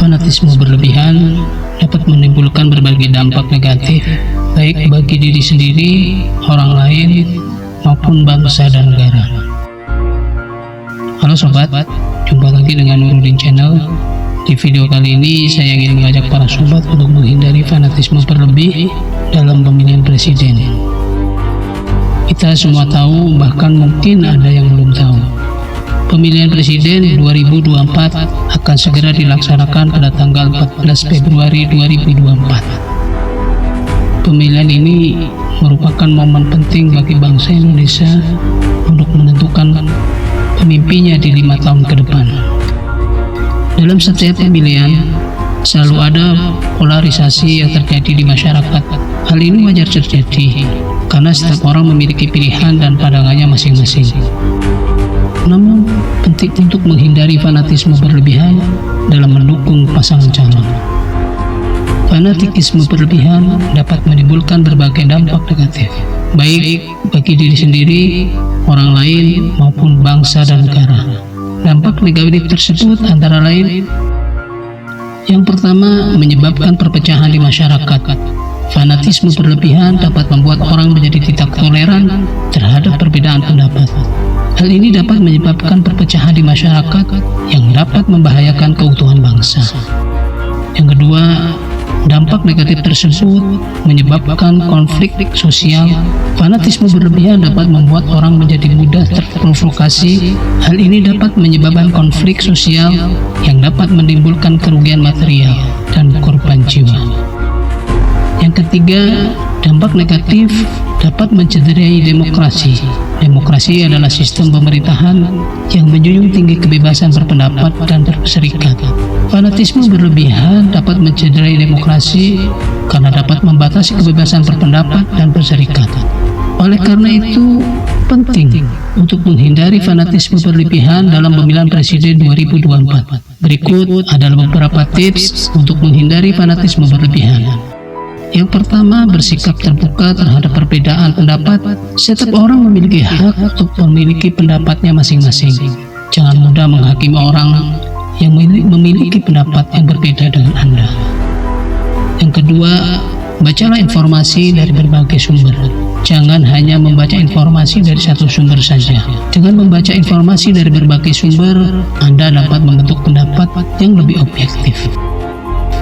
Fanatisme berlebihan dapat menimbulkan berbagai dampak negatif, baik bagi diri sendiri, orang lain, maupun bangsa dan negara. Halo sobat, jumpa lagi dengan Nurudin Channel. Di video kali ini saya ingin mengajak para sobat untuk menghindari fanatisme berlebih dalam pemilihan presiden. Kita semua tahu, bahkan mungkin ada yang belum tahu, pemilihan presiden 2024 akan segera dilaksanakan pada tanggal 14 Februari 2024. Pemilihan ini merupakan momen penting bagi bangsa Indonesia untuk menentukan pemimpinnya di 5 tahun ke depan. Dalam setiap pemilihan selalu ada polarisasi yang terjadi di masyarakat. Hal ini wajar terjadi karena setiap orang memiliki pilihan dan pandangannya masing-masing. Namun penting untuk menghindari fanatisme berlebihan dalam mendukung pasangan calon. Fanatisme berlebihan dapat menimbulkan berbagai dampak negatif, baik bagi diri sendiri, orang lain, maupun bangsa dan negara. Dampak negatif tersebut antara lain: yang pertama, menyebabkan perpecahan di masyarakat. Fanatisme berlebihan dapat membuat orang menjadi tidak toleran terhadap perbedaan pendapat. Hal ini dapat menyebabkan perpecahan di masyarakat yang dapat membahayakan keutuhan bangsa. Yang kedua, dampak negatif tersebut menyebabkan konflik sosial. Fanatisme berlebihan dapat membuat orang menjadi mudah terprovokasi. Hal ini dapat menyebabkan konflik sosial yang dapat menimbulkan kerugian material dan korban jiwa. Yang ketiga, dampak negatif dapat mencederai demokrasi. Demokrasi adalah sistem pemerintahan yang menjunjung tinggi kebebasan berpendapat dan berserikat. Fanatisme berlebihan dapat mencederai demokrasi karena dapat membatasi kebebasan berpendapat dan berserikat. Oleh karena itu, penting untuk menghindari fanatisme berlebihan dalam pemilihan presiden 2024. Berikut adalah beberapa tips untuk menghindari fanatisme berlebihan. Yang pertama, bersikap terbuka terhadap perbedaan pendapat. Setiap orang memiliki hak untuk memiliki pendapatnya masing-masing. Jangan mudah menghakimi orang yang memiliki pendapat yang berbeda dengan Anda. Yang kedua, bacalah informasi dari berbagai sumber. Jangan hanya membaca informasi dari satu sumber saja. Dengan membaca informasi dari berbagai sumber, Anda dapat membentuk pendapat yang lebih objektif.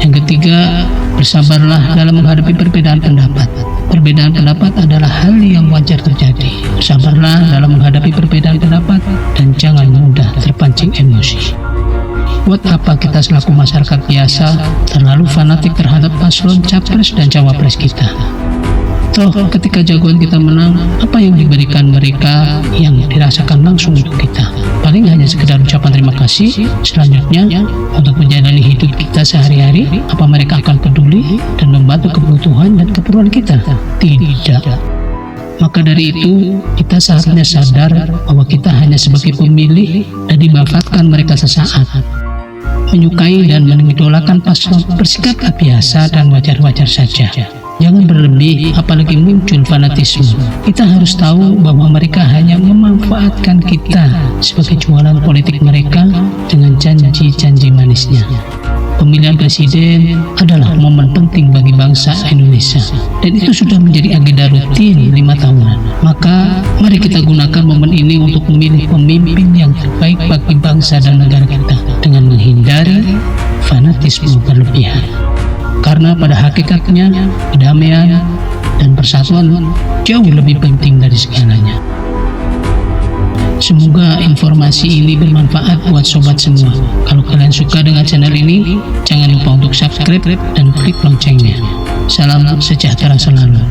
Yang ketiga, bersabarlah dalam menghadapi perbedaan pendapat. Perbedaan pendapat adalah hal yang wajar terjadi. Bersabarlah dalam menghadapi perbedaan pendapat dan jangan mudah terpancing emosi. Buat apa kita selaku masyarakat biasa terlalu fanatik terhadap paslon capres dan cawapres kita? Toh ketika jagoan kita menang, apa yang diberikan mereka yang dirasakan langsung untuk kita? Paling hanya sekedar ucapan terima kasih. Selanjutnya, untuk menjalani hidup kita sehari-hari, apa mereka akan peduli dan membantu kebutuhan dan keperluan kita? Tidak. Maka dari itu, kita seharusnya sadar bahwa kita hanya sebagai pemilih dan dimanfaatkan mereka sesaat. Menyukai dan mengidolakan paslon bersikap biasa dan wajar-wajar saja. Jangan berlebih, apalagi muncul fanatisme. Kita harus tahu bahwa mereka hanya memanfaatkan kita sebagai jualan politik mereka dengan janji-janji manisnya. Pemilihan presiden adalah momen penting bagi bangsa Indonesia, dan itu sudah menjadi agenda rutin 5 tahunan. Maka mari kita gunakan momen ini untuk memilih pemimpin yang terbaik bagi bangsa dan negara kita dengan menghindari fanatisme berlebihan. Karena pada hakikatnya kedamaian dan persatuan jauh lebih penting dari segalanya. Semoga informasi ini bermanfaat buat sobat semua. Kalau kalian suka dengan channel ini, jangan lupa untuk subscribe dan klik loncengnya. Salam sejahtera selalu.